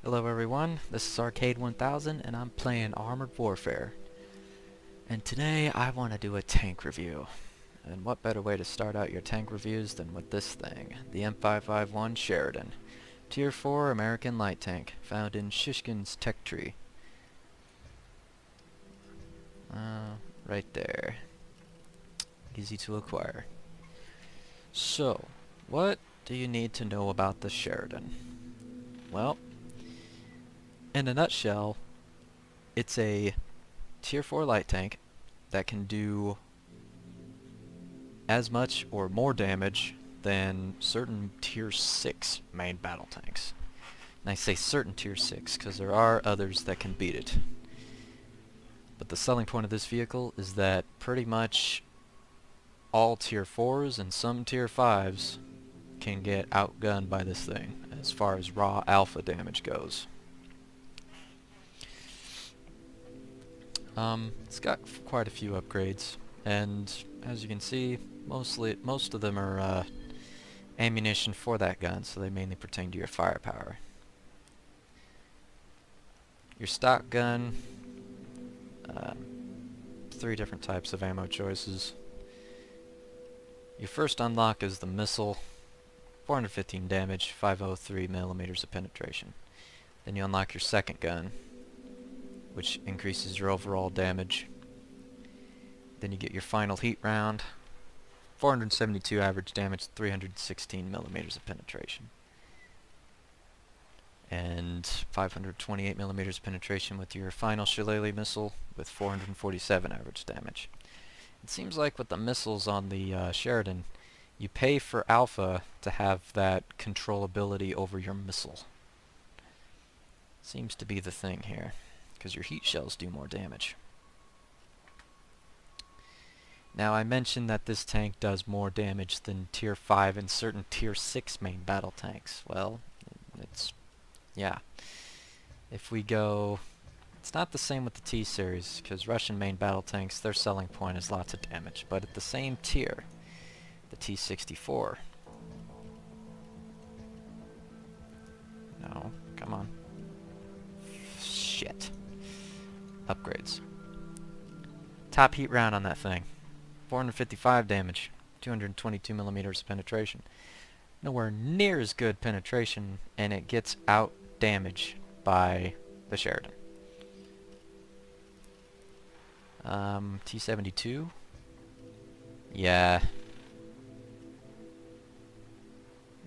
Hello everyone, this is Arcade 1000 and I'm playing Armored Warfare. And today I want to do a tank review. And what better way to start out your tank reviews than with this thing, the M551 Sheridan. Tier 4 American light tank, found in Shishkin's tech tree. Right there. Easy to acquire. So, what do you need to know about the Sheridan? Well, in a nutshell, it's a Tier 4 light tank that can do as much or more damage than certain Tier 6 main battle tanks. And I say certain Tier 6 because there are others that can beat it. But the selling point of this vehicle is that pretty much all Tier 4s and some Tier 5s can get outgunned by this thing as far as raw alpha damage goes. It's got quite a few upgrades, and as you can see, most of them are ammunition for that gun, so they mainly pertain to your firepower. Your stock gun, 3 different types of ammo choices. Your first unlock is the missile, 415 damage, 503 millimeters of penetration. Then you unlock your second gun, which increases your overall damage. Then you get your final heat round, 472 average damage, 316 millimeters of penetration. And 528 millimeters of penetration with your final shillelagh missile with 447 average damage. It seems like with the missiles on the Sheridan, you pay for alpha to have that controllability over your missile. Seems to be the thing here, because your heat shells do more damage. Now I mentioned that this tank does more damage than Tier 5 and certain Tier 6 main battle tanks. Well, yeah. If we go... It's not the same with the T-Series, because Russian main battle tanks, their selling point is lots of damage. But at the same tier, the T-64... No, come on. Shit. Upgrades. Top heat round on that thing. 455 damage, 222 millimeters of penetration. Nowhere near as good penetration, and it gets out damage by the Sheridan. T-72. Yeah,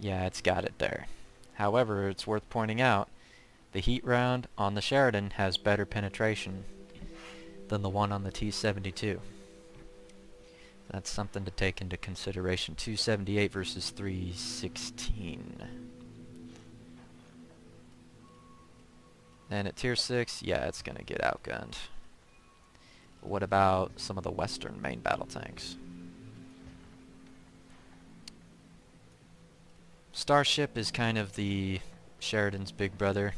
it's got it there. However, it's worth pointing out, the heat round on the Sheridan has better penetration than the one on the T-72. That's something to take into consideration. 278 versus 316. And at Tier 6, yeah, it's going to get outgunned. But what about some of the Western main battle tanks? Starship is kind of the Sheridan's big brother,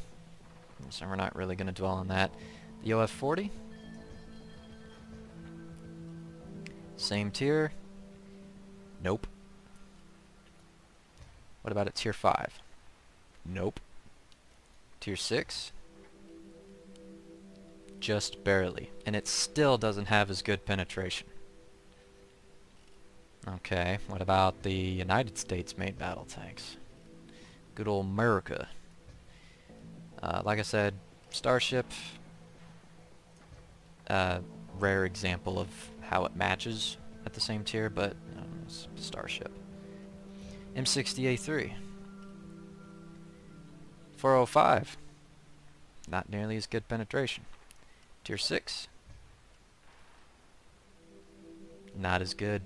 so we're not really going to dwell on that. The OF-40? Same tier? Nope. What about at Tier 5? Nope. Tier 6? Just barely. And it still doesn't have as good penetration. Okay, what about the United States main battle tanks? Good old America. Like I said, Starship, rare example of how it matches at the same tier, but it's Starship. M60A3. 405. Not nearly as good penetration. Tier 6. Not as good.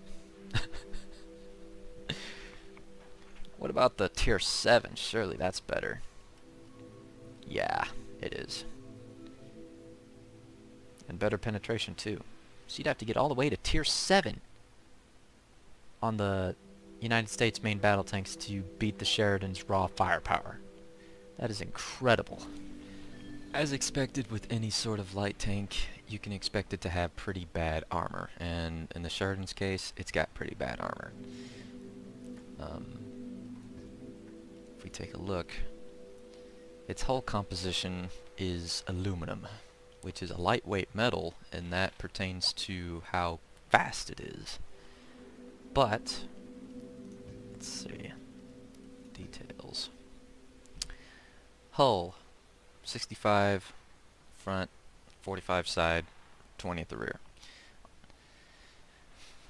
What about the Tier 7? Surely that's better. Yeah, it is. And better penetration too. So you'd have to get all the way to Tier 7 on the United States main battle tanks to beat the Sheridan's raw firepower. That is incredible. As expected with any sort of light tank, you can expect it to have pretty bad armor. And in the Sheridan's case, it's got pretty bad armor. If we take a look, its hull composition is aluminum, which is a lightweight metal, and that pertains to how fast it is. But, let's see, details. Hull, 65 front, 45 side, 20 at the rear.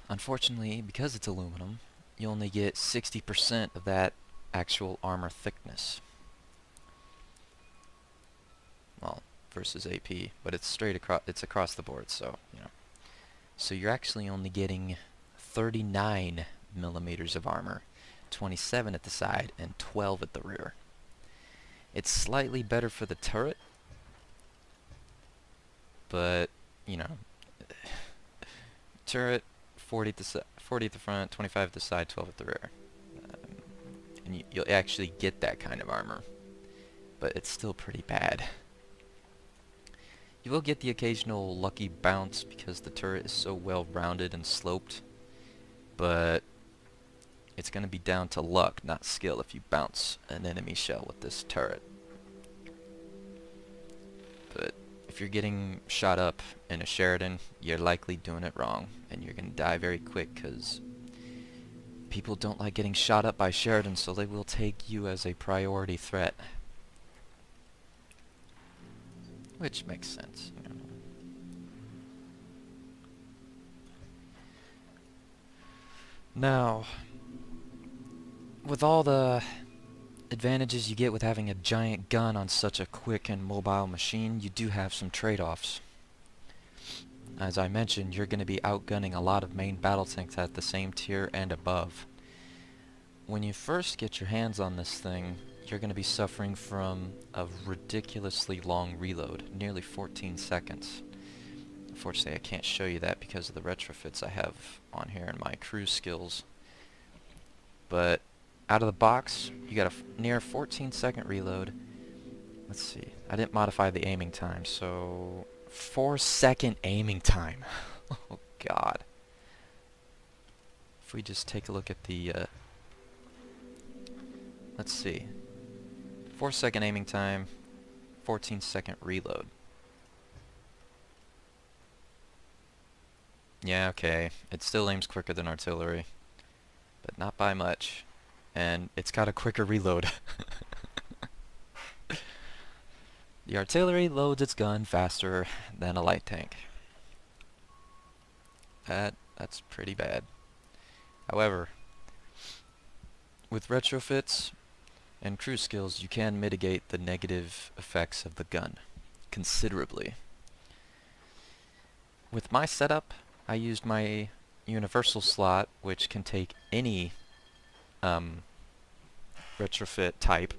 Unfortunately, because it's aluminum, you only get 60% of that actual armor thickness. Well, versus AP, but it's straight across, it's across the board, so, you know. So you're actually only getting 39 millimeters of armor, 27 at the side, and 12 at the rear. It's slightly better for the turret, but, you know, turret, 40 at the front, 25 at the side, 12 at the rear. And you'll actually get that kind of armor, but it's still pretty bad. You will get the occasional lucky bounce because the turret is so well rounded and sloped, but it's going to be down to luck, not skill, if you bounce an enemy shell with this turret. But if you're getting shot up in a Sheridan, you're likely doing it wrong, and you're going to die very quick because people don't like getting shot up by Sheridan, so they will take you as a priority threat. Which makes sense, you know. Now, with all the advantages you get with having a giant gun on such a quick and mobile machine, you do have some trade-offs. As I mentioned, you're going to be outgunning a lot of main battle tanks at the same tier and above. When you first get your hands on this thing, you're going to be suffering from a ridiculously long reload, nearly 14 seconds. Unfortunately, I can't show you that because of the retrofits I have on here and my cruise skills. But out of the box, you got a near 14-second reload. Let's see, I didn't modify the aiming time, so 4-second aiming time. Oh god. If we just take a look at the let's see, 4-second aiming time, 14-second reload. Yeah, okay, it still aims quicker than artillery, but not by much. And it's got a quicker reload. The artillery loads its gun faster than a light tank. That's pretty bad. However, with retrofits and crew skills, you can mitigate the negative effects of the gun considerably. With my setup, I used my universal slot, which can take any retrofit type.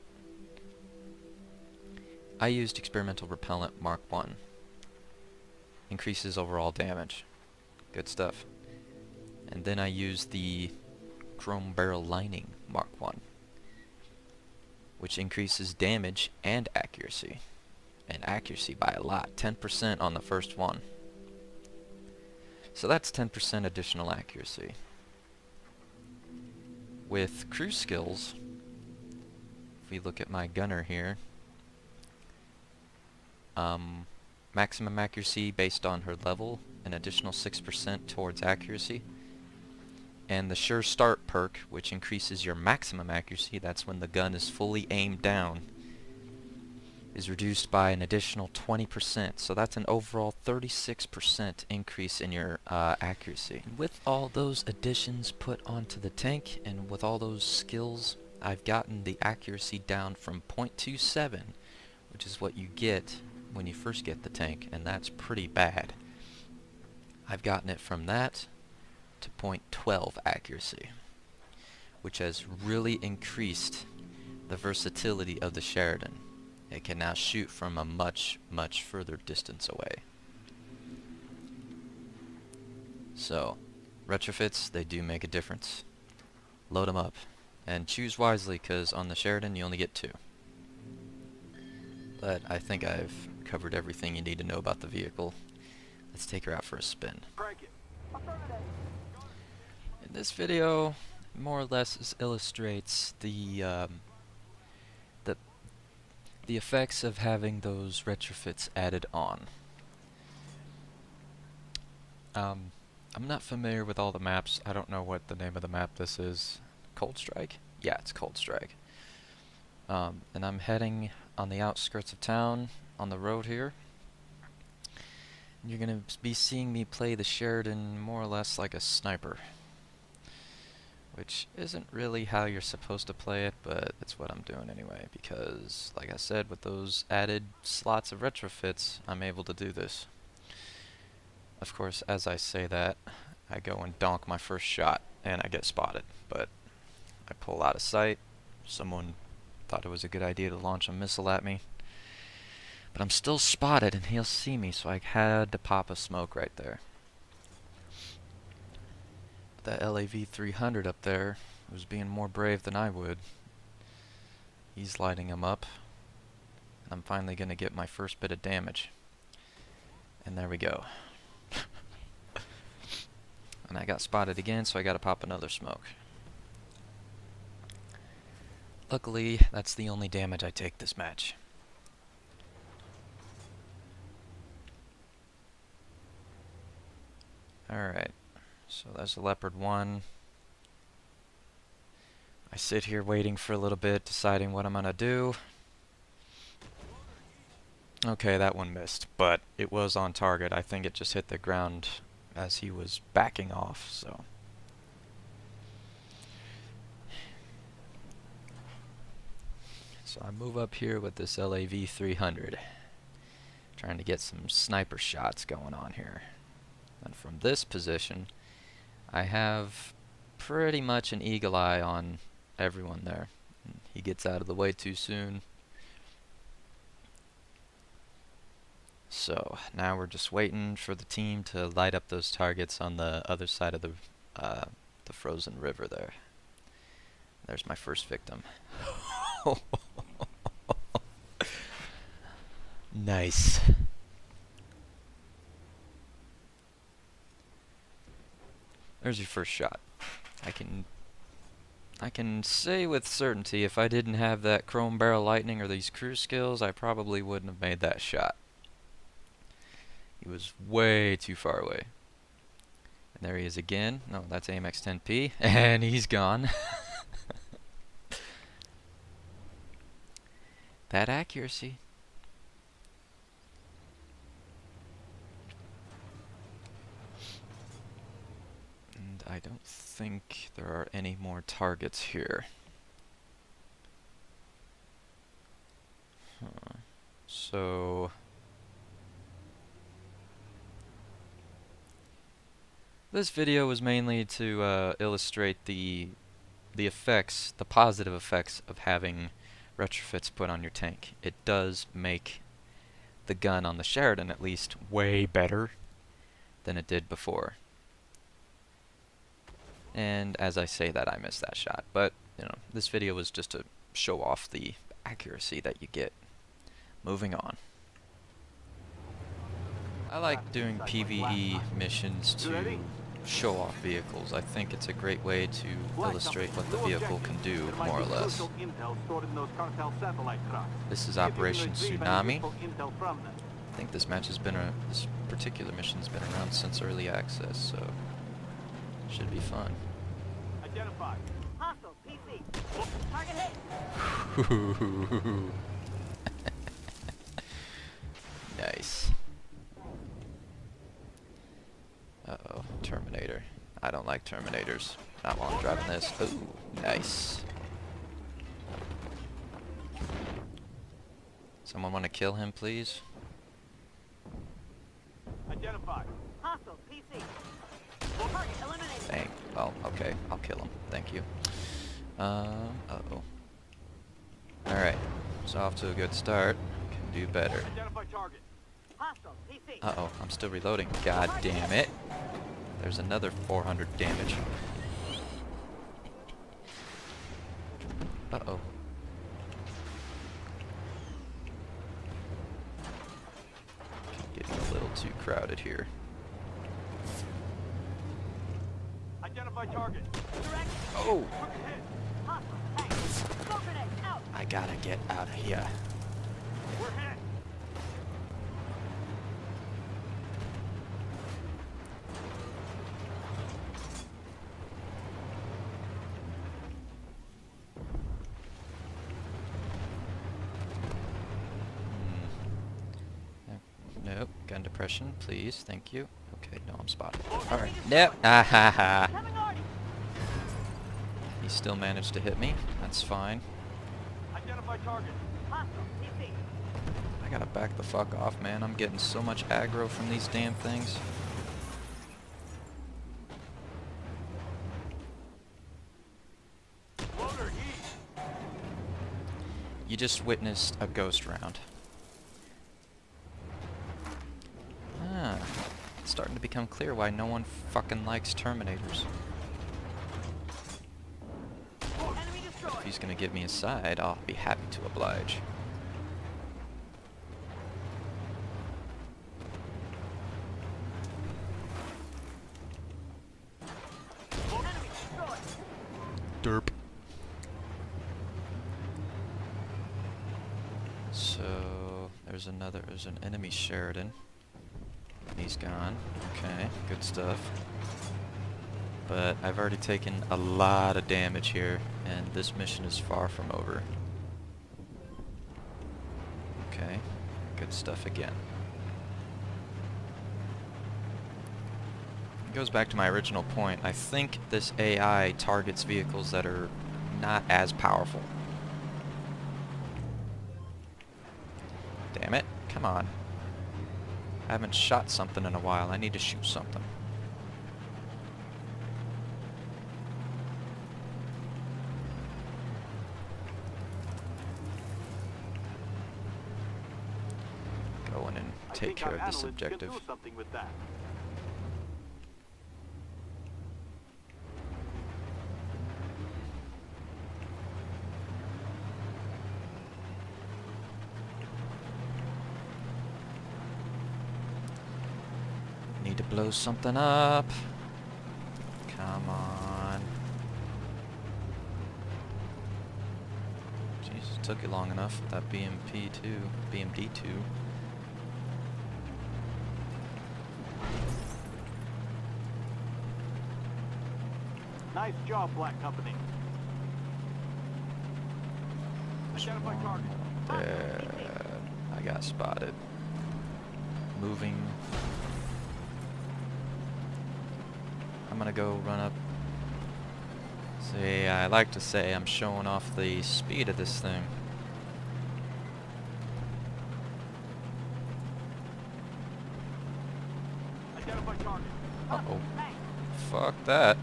I used experimental repellent Mark 1. Increases overall damage. Good stuff. And then I used the chrome barrel lining Mark 1, which increases damage and accuracy. And accuracy by a lot, 10% on the first one. So that's 10% additional accuracy. With crew skills, if we look at my gunner here, maximum accuracy based on her level, an additional 6% towards accuracy. And the Sure Start perk, which increases your maximum accuracy, that's when the gun is fully aimed down, is reduced by an additional 20%. So that's an overall 36% increase in your accuracy. And with all those additions put onto the tank, and with all those skills, I've gotten the accuracy down from 0.27, which is what you get when you first get the tank, and that's pretty bad. I've gotten it from that to 0.12 accuracy, which has really increased the versatility of the Sheridan. It can now shoot from a much, much further distance away. So, retrofits, they do make a difference. Load them up. And choose wisely, because on the Sheridan you only get 2. But I think I've covered everything you need to know about the vehicle. Let's take her out for a spin. In this video, more or less illustrates the The effects of having those retrofits added on. I'm not familiar with all the maps. I don't know what the name of the map this is. Cold Strike? Yeah, it's Cold Strike. And I'm heading on the outskirts of town on the road here. And you're going to be seeing me play the Sheridan more or less like a sniper. Which isn't really how you're supposed to play it, but it's what I'm doing anyway. Because, like I said, with those added slots of retrofits, I'm able to do this. Of course, as I say that, I go and donk my first shot, and I get spotted. But I pull out of sight. Someone thought it was a good idea to launch a missile at me. But I'm still spotted, and he'll see me, so I had to pop a smoke right there. But that LAV-300 up there was being more brave than I would. He's lighting him up. I'm finally going to get my first bit of damage. And there we go. And I got spotted again, so I gotta pop another smoke. Luckily, that's the only damage I take this match. Alright, so that's a Leopard 1. I sit here waiting for a little bit, deciding what I'm gonna do. Okay, that one missed, but it was on target. I think it just hit the ground as he was backing off, so. So I move up here with this LAV-300, trying to get some sniper shots going on here. And from this position, I have pretty much an eagle eye on everyone there. He gets out of the way too soon. So now we're just waiting for the team to light up those targets on the other side of the frozen river there. There's my first victim. Nice. There's your first shot. I can say with certainty if I didn't have that chrome barrel lightning or these cruise skills, I probably wouldn't have made that shot. He was way too far away. And there he is again. No, that's AMX 10P. And he's gone. That accuracy. And I don't think there are any more targets here. So this video was mainly to illustrate the effects, the positive effects of having retrofits put on your tank. It does make the gun on the Sheridan at least way better than it did before. And as I say that, I missed that shot. But, you know, this video was just to show off the accuracy that you get. Moving on. I like doing PvE missions to show off vehicles. I think it's a great way to illustrate what the vehicle can do, more or less. This is Operation Tsunami. I think this match has been this particular mission's been around since early access, so should be fun. Identified. Hostile PC. Target hit. Nice. Uh-oh, Terminator. I don't like Terminators. Not while I'm driving this. Ooh, nice. Someone want to kill him, please? Identified. Hostile PC. Target eliminated. Dang. Well, okay. I'll kill him. Thank you. Uh-oh. Alright. So off to a good start. Can do better. Identify target. Hostile PC. Uh-oh. I'm still reloading. God damn it. There's another 400 damage. Uh-oh. Getting a little too crowded here. Identify target. Direct. Oh! Quick hit. Hostile tank. Smoke grenade out. I gotta get out of here. We're hit. Nope. Gun depression, please. Thank you. Okay, no, I'm spotted. Alright. Nope. Ah ha ha. Coming on. He still managed to hit me. That's fine. Identify target. Hostile. PC. I gotta back the fuck off, man. I'm getting so much aggro from these damn things. Loader E. You just witnessed a ghost round. Ah, it's starting to become clear why no one fucking likes Terminators. Enemy destroyed. If he's gonna give me a side, I'll be happy to oblige. Enemy destroyed. Derp. So there's an enemy Sheridan. He's gone. Okay, good stuff. But I've already taken a lot of damage here, and this mission is far from over. Okay, good stuff again. It goes back to my original point. I think this AI targets vehicles that are not as powerful. Damn it, come on. I haven't shot something in a while. I need to shoot something. Go in and take care of this objective. Can do something with that. Need to blow something up. Come on. Jesus, took you long enough with that BMD2. Nice job, Black Company. Identify target. There. I got spotted. Moving. I'm gonna go run up. See, I like to say I'm showing off the speed of this thing. Identify target. Uh-oh. Bang. Fuck that.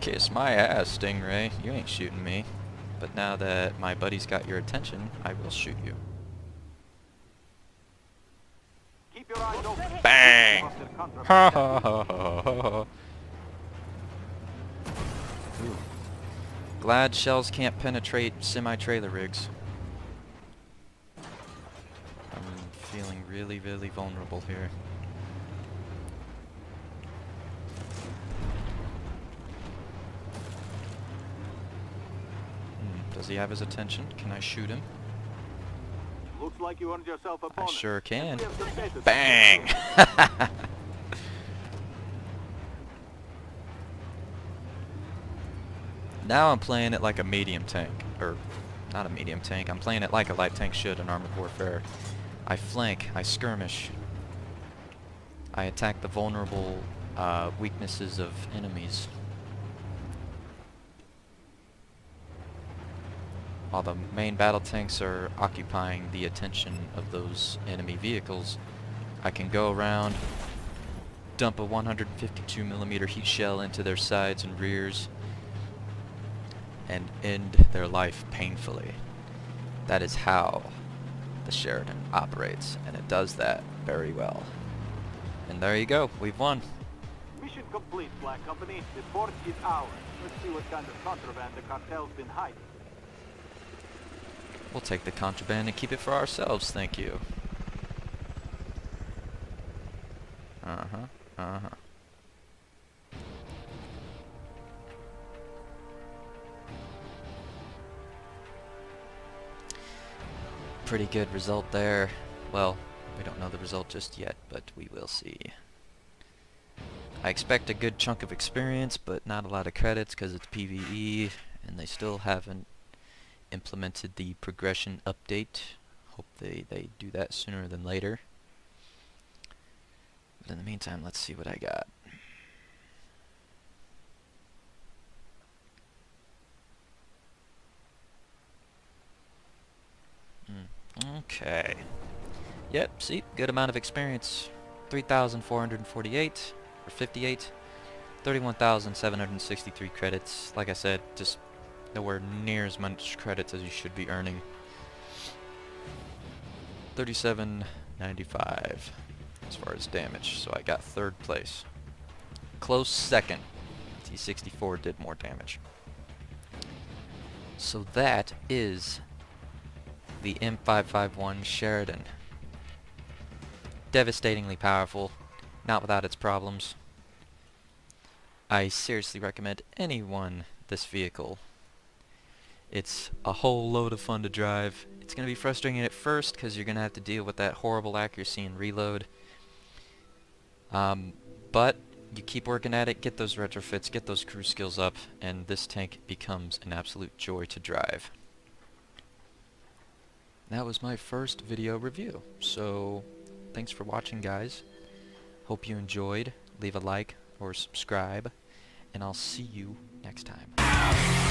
Kiss my ass, Stingray. You ain't shooting me. But now that my buddy's got your attention, I will shoot you. Keep your eyes open. Bang! Busted contraband. Ha ha ha ha ha. Ooh. Glad shells can't penetrate semi-trailer rigs. I'm feeling really, really vulnerable here. Does he have his attention? Can I shoot him? Looks like you earned yourself a I bonus. sure can. We have some cases. Bang! Now I'm playing it like a medium tank. Or, not a medium tank. I'm playing it like a light tank should in Armored Warfare. I flank. I skirmish. I attack the vulnerable weaknesses of enemies. While the main battle tanks are occupying the attention of those enemy vehicles, I can go around, dump a 152mm heat shell into their sides and rears, and end their life painfully. That is how the Sheridan operates, and it does that very well. And there you go, we've won. Mission complete, Black Company. The port is ours. Let's see what kind of contraband the cartel's been hiding. We'll take the contraband and keep it for ourselves, thank you. Uh-huh, uh-huh. pretty good result there. Well, we don't know the result just yet, but we will see. I expect a good chunk of experience, but not a lot of credits because it's PvE, and they still haven't implemented the progression update. Hope they do that sooner than later. But in the meantime, let's see what I got. Okay. Yep, see, good amount of experience. 3,448 or 58. 31,763 credits. Like I said, just nowhere near as much credits as you should be earning. 3795 as far as damage, so I got third place. Close second. T64 did more damage. So that is the M551 Sheridan. Devastatingly powerful, not without its problems. I seriously recommend anyone this vehicle. It's a whole load of fun to drive. It's going to be frustrating at first because you're going to have to deal with that horrible accuracy and reload. But you keep working at it, get those retrofits, get those crew skills up, and this tank becomes an absolute joy to drive. That was my first video review, so thanks for watching, guys. Hope you enjoyed. Leave a like or subscribe, and I'll see you next time.